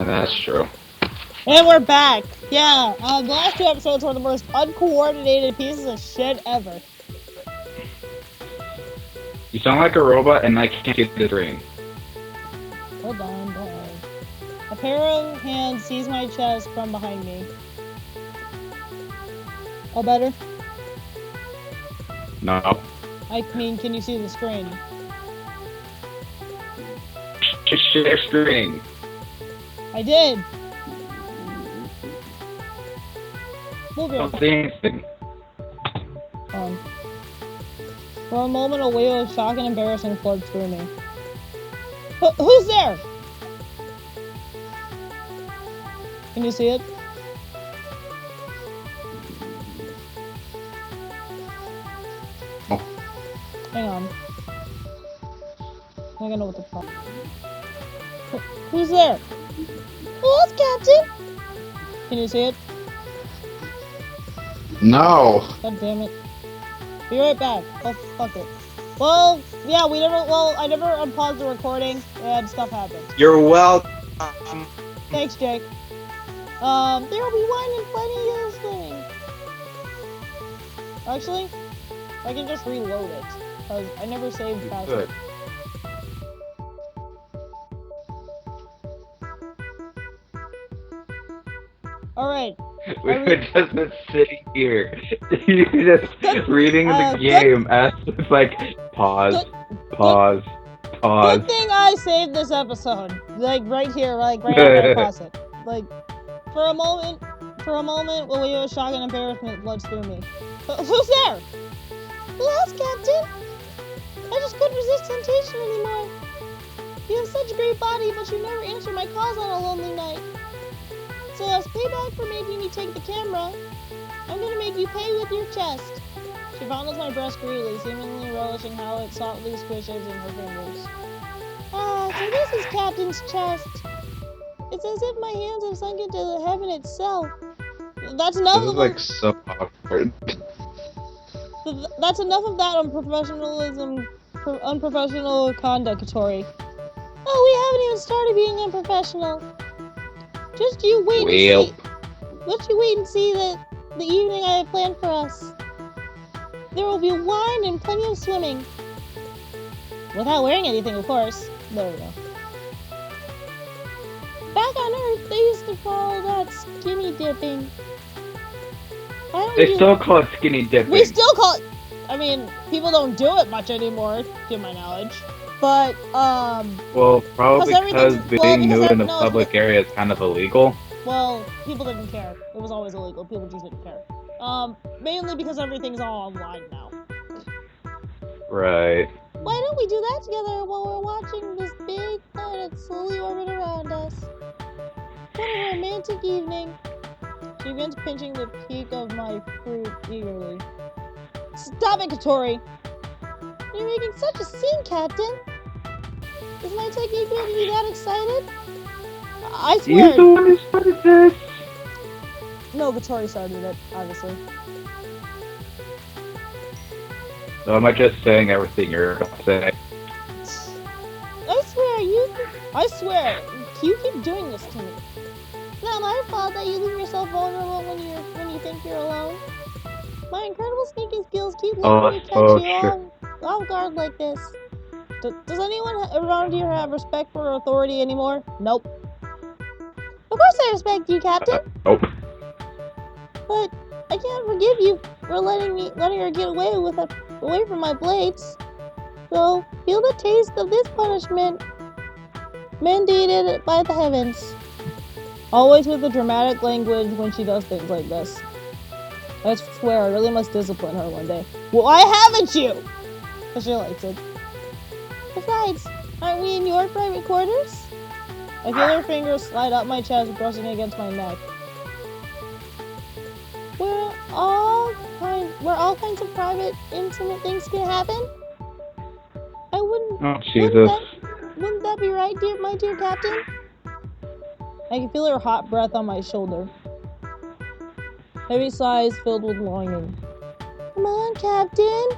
That's true. And we're back. Yeah, the last 2 episodes were the most uncoordinated pieces of shit ever. You sound like a robot, and I can't see the screen. Hold on, don't worry. A pair of hands seize my chest from behind me. All better? No. I mean, can you see the screen? Share screen. I did. Move your Don't see anything. For a moment, a wave of shock and embarrassment flowed through me. Who's there? Can you see it? Oh. Hang on. I don't know what the fuck. Who's there? Oh, it's Captain! Can you see it? No. God damn it. Be right back. Oh, fuck it. Well, yeah, I never unpaused the recording, and stuff happened. You're welcome. Thanks, Jake. There'll be wine and plenty of swimming. Actually, I can just reload it, because I never saved fast. Good. Alright. We could just been sitting here. You're just reading the game as it's like pause. Good thing I saved this episode. Like right here, like right after I pause it. Like for a moment, a wave of shock and embarrassment floods through me. Who's there? Who else, Captain? I just couldn't resist temptation anymore. You have such a great body, but you never answer my calls on a lonely night. So as payback for making me take the camera, I'm gonna make you pay with your chest. She fondles my breast greedily, seemingly relishing how it softly squishes in her fingers. Ah, so this is Captain's chest. It's as if my hands have sunk into heaven itself. That's enough This is like so awkward. That's enough of that unprofessional conduct, Tori. Oh, we haven't even started being unprofessional. Just you wait and see the evening I have planned for us. There will be wine and plenty of swimming. Without wearing anything, of course. There we go. Back on Earth, they used to call that skinny dipping. They still call it skinny dipping. We still call it... I mean, people don't do it much anymore, to my knowledge. But, well, probably because being nude in a public area is kind of illegal. Well, people didn't care. It was always illegal. People just didn't care. Mainly because everything's all online now. Right. Why don't we do that together while we're watching this big planet slowly orbit around us? What a romantic evening. She begins pinching the peak of my fruit eagerly. Stop it, Katori! You're making such a scene, Captain! Is my technique making you that excited? I swear! You're the one who started this! No, Katori started it, obviously. So am I just saying everything you're gonna say? I swear, you keep doing this to me. It's not my fault that you leave yourself vulnerable when you think you're alone. My incredible sneaking skills keep letting me catch you off guard like this. Does anyone around here have respect for authority anymore? Nope. Of course I respect you, Captain. Nope. But I can't forgive you for letting her get away from my blades. So feel the taste of this punishment, mandated by the heavens. Always with the dramatic language when she does things like this. I swear, I really must discipline her one day. Why haven't you? Because she likes it. Besides, aren't we in your private quarters? I feel her fingers slide up my chest, brushing against my neck. Where all kinds of private, intimate things can happen? I wouldn't... Oh, Jesus. Wouldn't that be right, my dear Captain? I can feel her hot breath on my shoulder. Heavy sighs filled with longing. Come on, Captain.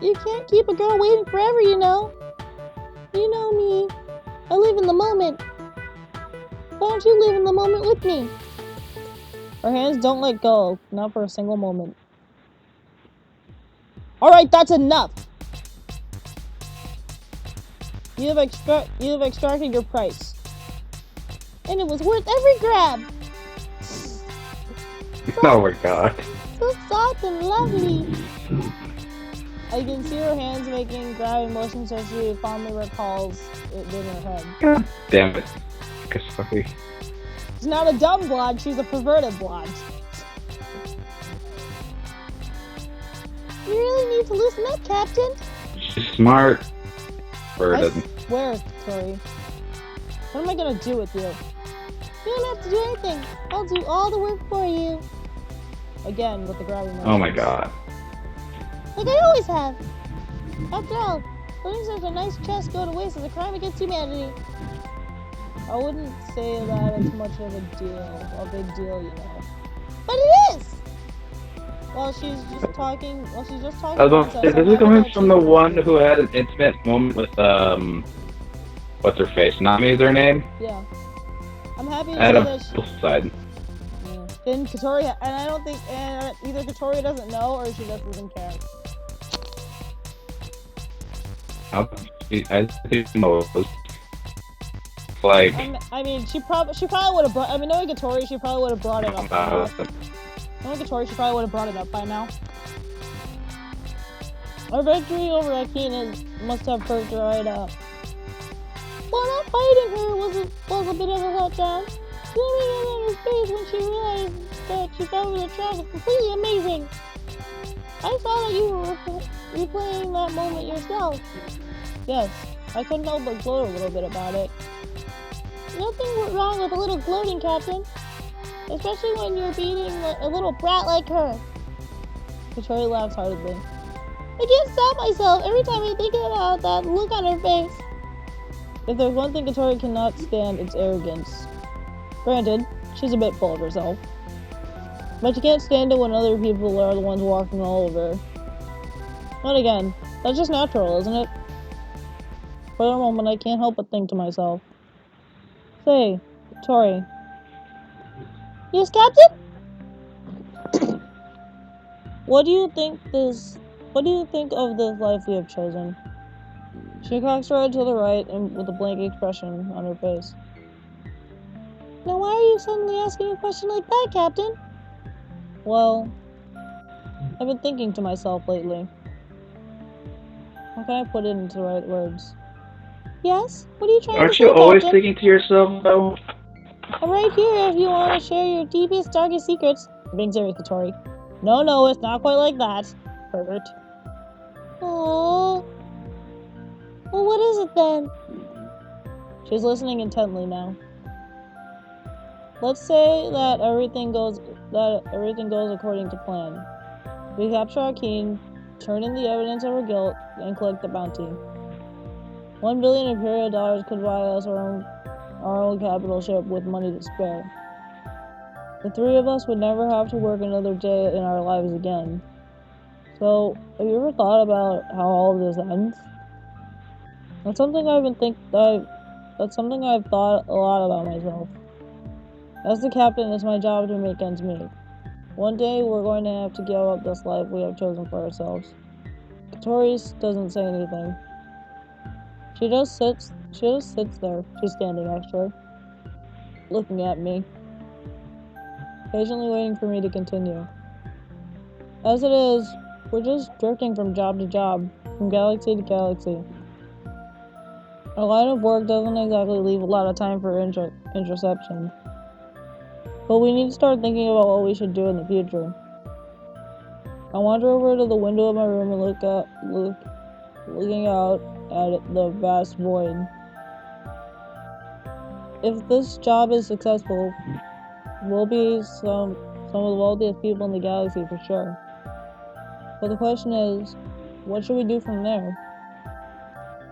You can't keep a girl waiting forever, you know. You know me. I live in the moment. Why don't you live in the moment with me? Her hands don't let go, not for a single moment. Alright, that's enough! You have extracted your price. And it was worth every grab! Oh my god. So soft and lovely! I can see her hands making grabbing motions as she fondly recalls it in her head. God damn it. Sorry. She's not a dumb blonde, she's a perverted blonde. You really need to loosen up, Captain. She's smart. Or I doesn't. swear, Tori. What am I gonna do with you? You don't have to do anything. I'll do all the work for you. Again, with the grabbing motions. Oh my god. Like I always have. After all, letting such a nice chest go to waste is a crime against humanity. I wouldn't say that it's much of a big deal, you know. But it is! While she's just talking I was about to say, this is coming from the one who had an intimate moment with, what's her face? Nami is her name? Yeah. I'm happy to I had say a that both side. yeah. Then Katori, and I don't think, either Katori doesn't know or she just doesn't care. I think most. Like, I mean, she probably would have brought. I mean, knowing Katori, she probably would have brought it up. Knowing Katori, she probably would have brought it up by now. Our victory over Akina must have perked her right up. Well, not fighting her was a bit of a letdown. Zooming in on her face when she realized that she fell over the track was completely amazing. I saw that you were replaying that moment yourself. Yes, I couldn't help but gloat a little bit about it. Nothing wrong with a little gloating, Captain. Especially when you're beating a little brat like her. Katori laughs heartedly. I can't stop myself every time I think about that look on her face. If there's one thing Katori cannot stand, it's arrogance. Granted, she's a bit full of herself. But she can't stand it when other people are the ones walking all over her. But again, that's just natural, isn't it? For a moment, I can't help but think to myself. Say, Tori. Yes, Captain? What do you think of this life we have chosen? She cocks her head to the right and with a blank expression on her face. Now why are you suddenly asking a question like that, Captain? Well, I've been thinking to myself lately. How can I put it into the right words? Yes? What are you trying to aren't say, you always Captain? thinking to yourself, though? I'm right here if you want to share your deepest, darkest secrets. Being serious, Katori. No, it's not quite like that. Pervert. Aww. Well, what is it then? She's listening intently now. Let's say that everything goes according to plan. We capture our king, turn in the evidence of her guilt, and collect the bounty. 1 billion Imperial dollars could buy us our own capital ship with money to spare. The three of us would never have to work another day in our lives again. So, have you ever thought about how all of this ends? That's something I've thought a lot about myself. As the captain, it's my job to make ends meet. One day, we're going to have to give up this life we have chosen for ourselves. Katori doesn't say anything. She just sits there. She's standing actually, looking at me, patiently waiting for me to continue. As it is, we're just drifting from job to job, from galaxy to galaxy. Our line of work doesn't exactly leave a lot of time for introspection. But we need to start thinking about what we should do in the future. I wander over to the window of my room and looking out at the vast void. If this job is successful, we'll be some of the wealthiest people in the galaxy for sure. But the question is, what should we do from there?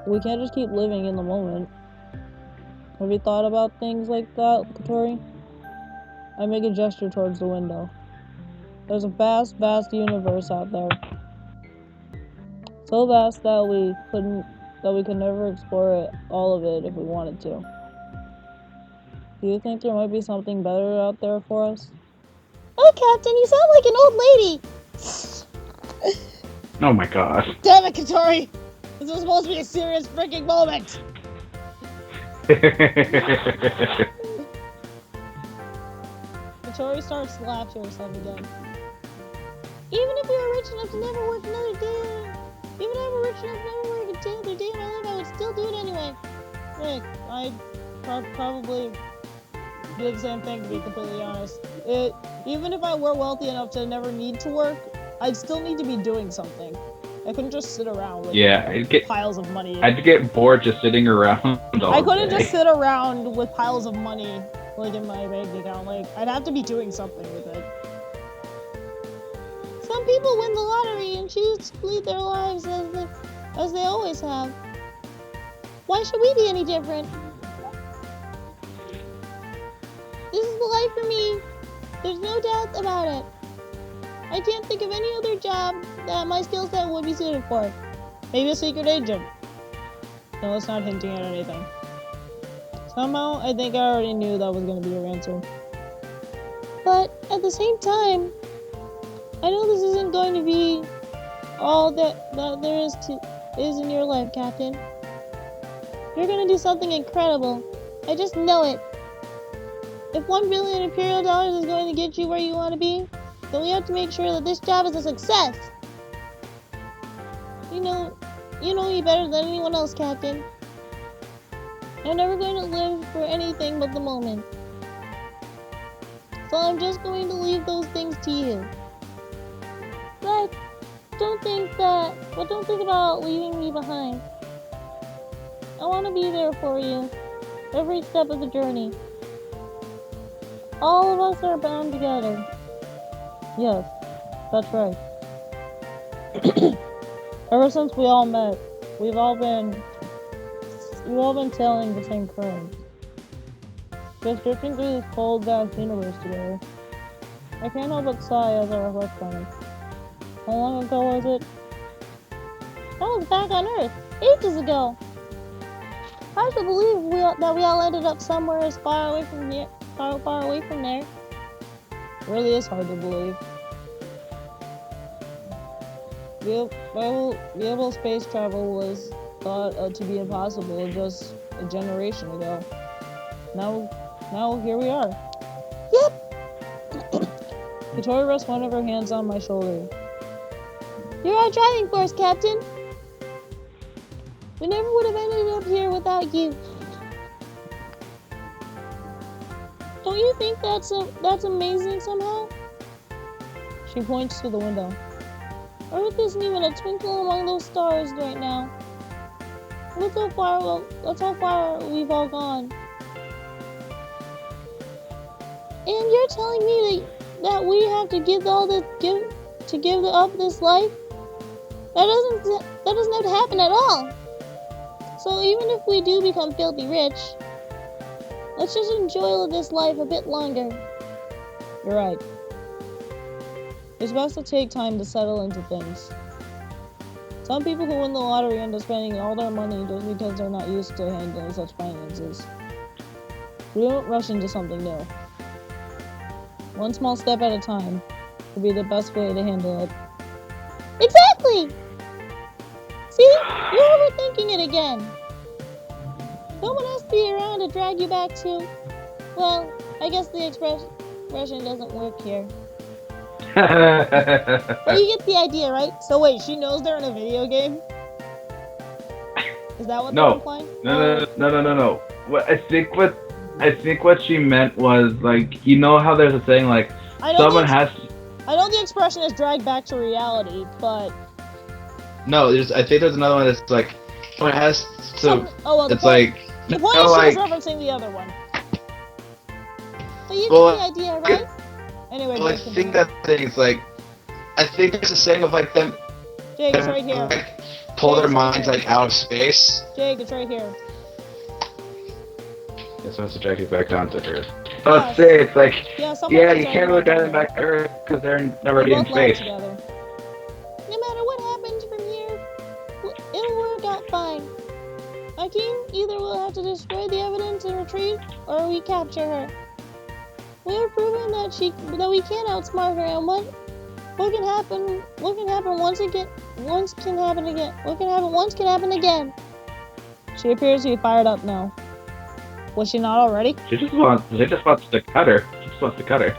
We can't just keep living in the moment. Have you thought about things like that, Katori? I make a gesture towards the window. There's a vast, vast universe out there. So vast that we could never explore all of it if we wanted to. Do you think there might be something better out there for us? Oh, Captain, you sound like an old lady! Oh my god. Damn it, Katori! This was supposed to be a serious freaking moment! Katori starts to laugh to herself again. Even if we were rich enough to never work another day, even if I were rich enough to never work another day in my life, I would still do it anyway. Rick, I'd probably do the same thing, to be completely honest. Even if I were wealthy enough to never need to work, I'd still need to be doing something. I couldn't just sit around with piles of money. I'd get bored just sitting around all I couldn't day. just sit around with piles of money, like, in my bank account. Like, I'd have to be doing something with it. Some people win the lottery and choose to lead their lives as they always have. Why should we be any different? This is the life for me. There's no doubt about it. I can't think of any other job that my skill set would be suited for. Maybe a secret agent. No, it's not hinting at anything. Somehow, I think I already knew that was going to be your answer. But at the same time, I know this isn't going to be all that there is in your life, Captain. You're going to do something incredible. I just know it. If 1 billion Imperial dollars is going to get you where you want to be, then we have to make sure that this job is a success. You know me better than anyone else, Captain. I'm never going to live for anything but the moment. So I'm just going to leave those things to you. But don't think about leaving me behind. I want to be there for you, every step of the journey. All of us are bound together. Yes, that's right. Ever since we all met, we've all been sailing the same current. Just drifting through this cold, vast universe together. I can't help but sigh as I reflect on it. How long ago was it? That was back on Earth, ages ago. Hard to believe that we all ended up somewhere as far away from here, far away from there. It really is hard to believe. Able space travel was thought to be impossible just a generation ago. Now here we are. Yep. Katori rests one of her hands on my shoulder. You're our driving force, Captain. We never would have ended up here without you. Don't you think that's amazing somehow? She points to the window. Earth isn't even a twinkle among those stars right now. Look how far we've all gone. And you're telling me that we have to give up this life? That doesn't have to happen at all. So even if we do become filthy rich, let's just enjoy this life a bit longer. You're right. It's best to take time to settle into things. Some people who win the lottery end up spending all their money just because they're not used to handling such finances. We don't rush into something new. One small step at a time will be the best way to handle it. Exactly! See? You're overthinking it again. No one has to be around to drag you back to... Well, I guess the expression doesn't work here. But you get the idea, right? So wait, she knows they're in a video game? Is that what they're implying? No. I think what she meant was, like, you know how there's a saying, like, someone has... I know the expression is dragged back to reality, but... No, I think there's another one that's, like, someone has to... The point is she was referencing the other one. But you get the idea, right? Anyway, well, I think that thing's, like... I think it's a saying of, like, them... Jake, it's right here. Like, pull their minds, like, out of space. Jake, it's right here. It's supposed to drag you back down to Earth. Oh, it's say, it's like... Yeah, you can't really drag them back to Earth because they're already in space. No matter what happens from here, it'll work out fine. I either we'll have to destroy the evidence and retreat, or we capture her. We have proven that we can outsmart her, and what can happen? What can happen once again? Once can happen again. What can happen once can happen again. She appears to be fired up now. Was she not already? She just wants to cut her. She just wants to cut her.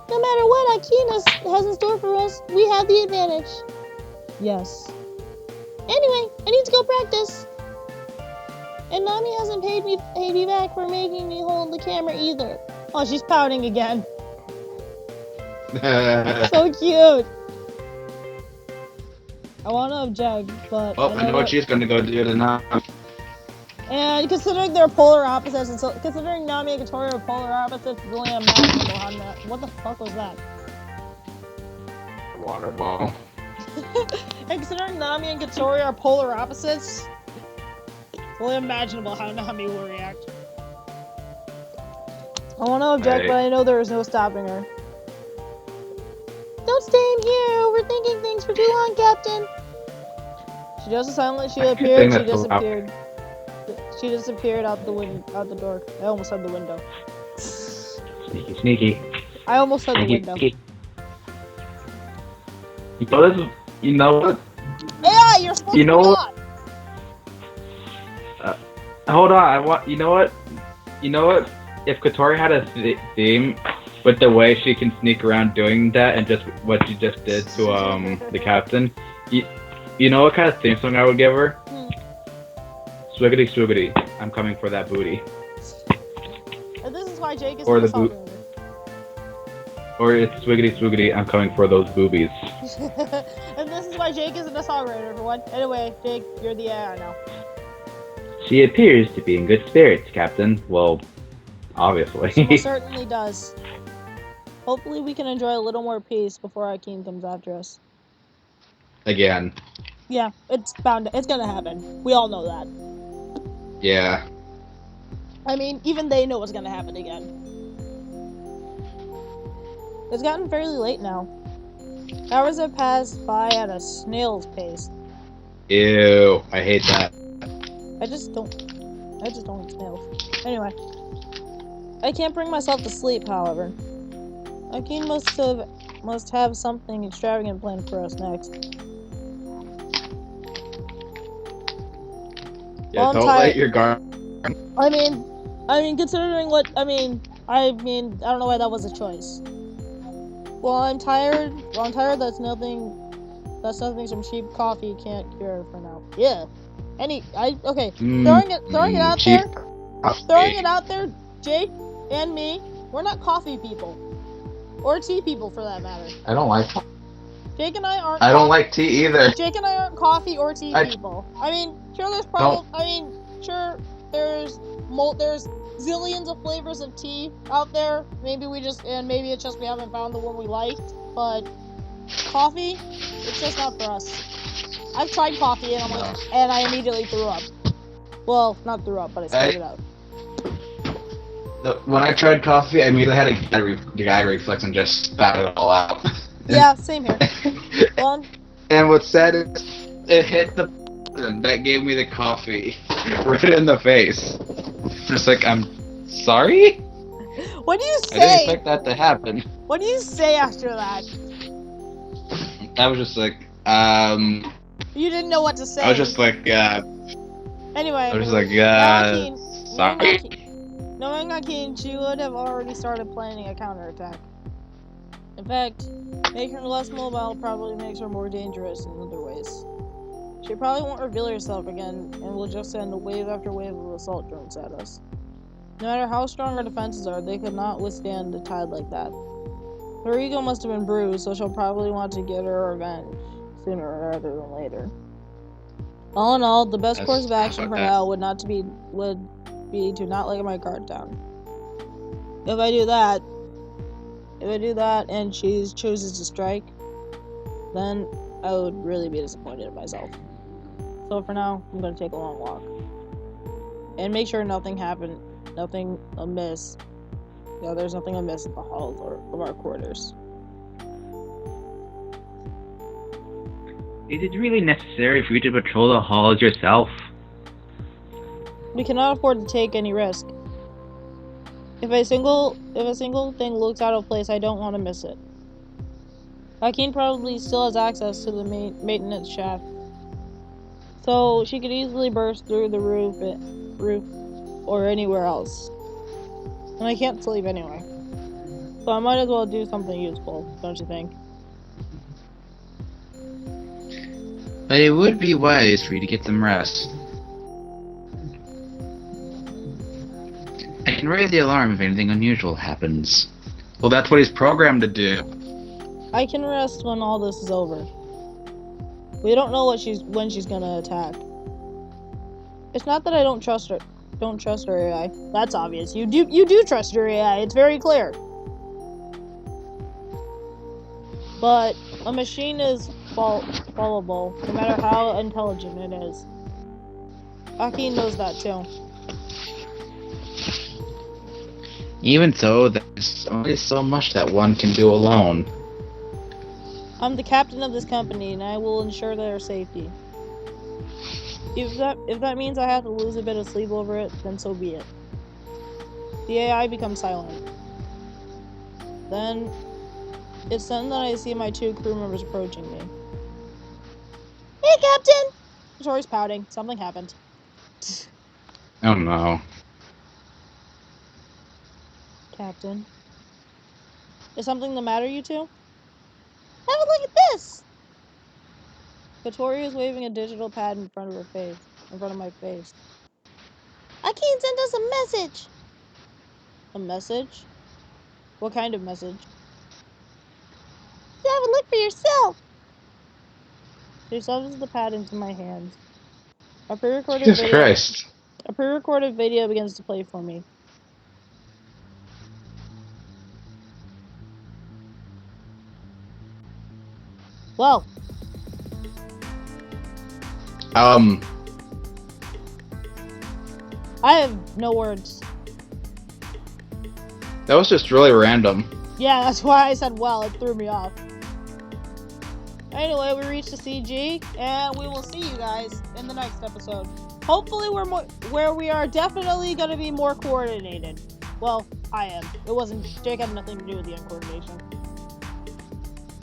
No matter what Akina has in store for us, we have the advantage. Yes. Anyway, I need to go practice. And Nami hasn't paid me back for making me hold the camera either. Oh, she's pouting again. So cute. I want to object, but... Oh, I know what she's gonna go do tonight. And considering they're polar opposites, and so considering Nami and Katori are polar opposites, it's really imaginable how that. What the fuck was that? Water ball. And considering Nami and Katori are polar opposites, it's really imaginable how Nami will react. I want to object, but I know there is no stopping her. Don't stay in here. Overthinking things for too long, Captain. She doesn't sound like she appeared. She disappeared. She disappeared out the door. I almost said the window. Sneaky, sneaky. I almost said the window. You know what? Yeah, you're supposed to not. Hold on. You know what? If Katori had a theme with the way she can sneak around doing that and just what she just did to the captain, you know what kind of theme song I would give her? Swiggity swiggity, I'm coming for that booty. And this is why Jake is or the boot. Or it's swiggity swiggity, I'm coming for those boobies. And this is why Jake isn't a songwriter, everyone. Anyway, Jake, you're the AI now. She appears to be in good spirits, Captain. Well, obviously. She certainly does. Hopefully we can enjoy a little more peace before Akin comes after us. Again. Yeah, it's gonna happen. We all know that. Yeah. I mean, even they know what's gonna happen again. It's gotten fairly late now. Hours have passed by at a snail's pace. Ew, I hate that. I just don't like snails. Anyway. I can't bring myself to sleep, however. Akin must have something extravagant planned for us next. Yeah, don't let your guard. I mean, considering what I don't know why that was a choice. Well, I'm tired. That's nothing some cheap coffee can't cure for now. Yeah. Throwing it out there, Jake and me, we're not coffee people. Or tea people, for that matter. I don't like. Jake and I aren't. I don't like tea either. Jake and I aren't coffee or tea people. I mean, sure, there's zillions of flavors of tea out there. Maybe it's just we haven't found the one we liked. But coffee, it's just not for us. I've tried coffee and I immediately threw up. Well, not threw up, but I spit it out. When I tried coffee, I immediately had a gag reflex and just spat it all out. Yeah, same here. Well, and what's sad is it hit the person that gave me the coffee right in the face. Just like, I'm sorry? What do you say? I didn't expect that to happen. What do you say after that? I was just like, You didn't know what to say. I was just like, Anyway. I was just like, sorry. Knowing Akin, she would have already started planning a counterattack. In fact, making her less mobile probably makes her more dangerous in other ways. She probably won't reveal herself again, and will just send wave after wave of assault drones at us. No matter how strong our defenses are, they could not withstand a tide like that. Her ego must have been bruised, so she'll probably want to get her revenge sooner rather than later. All in all, the best course of action for now would be to not let my guard down. If I do that and she chooses to strike, then I would really be disappointed in myself. So for now, I'm going to take a long walk. And make sure nothing amiss. Yeah, there's nothing amiss at the halls of our quarters. Is it really necessary for you to patrol the halls yourself? We cannot afford to take any risk. If a single thing looks out of place, I don't want to miss it. Hakeem probably still has access to the maintenance shaft, so she could easily burst through the roof or anywhere else. And I can't sleep anyway, so I might as well do something useful, don't you think? But it would be wise for you to get some rest. I can raise the alarm if anything unusual happens. Well, that's what he's programmed to do. I can rest when all this is over. We don't know when she's gonna attack. It's not that I don't trust her. Don't trust her AI. That's obvious. You do trust your AI. It's very clear. But a machine is fallible, no matter how intelligent it is. Aki knows that too. Even so, there's only so much that one can do alone. I'm the captain of this company, and I will ensure their safety. If that means I have to lose a bit of sleep over it, then so be it. The AI becomes silent. Then it's then that I see my 2 crew members approaching me. Hey, Captain! Tori's pouting. Something happened. Oh no. Captain. Is something the matter, you two? Have a look at this! Katori is waving a digital pad in front of my face. Akeen sent us a message! A message? What kind of message? Have a look for yourself! She shoves the pad into my hands. A pre-recorded Jesus Christ. video begins to play for me. Well, I have no words. That was just really random. Yeah, that's why I said well, it threw me off. Anyway, we reached the CG, and we will see you guys in the next episode. Hopefully where we are definitely going to be more coordinated. Well, I am. Jake had nothing to do with the uncoordination.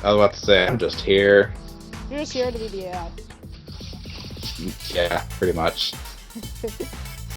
I was about to say, I'm just here. You're just here to be the AI. Yeah, pretty much.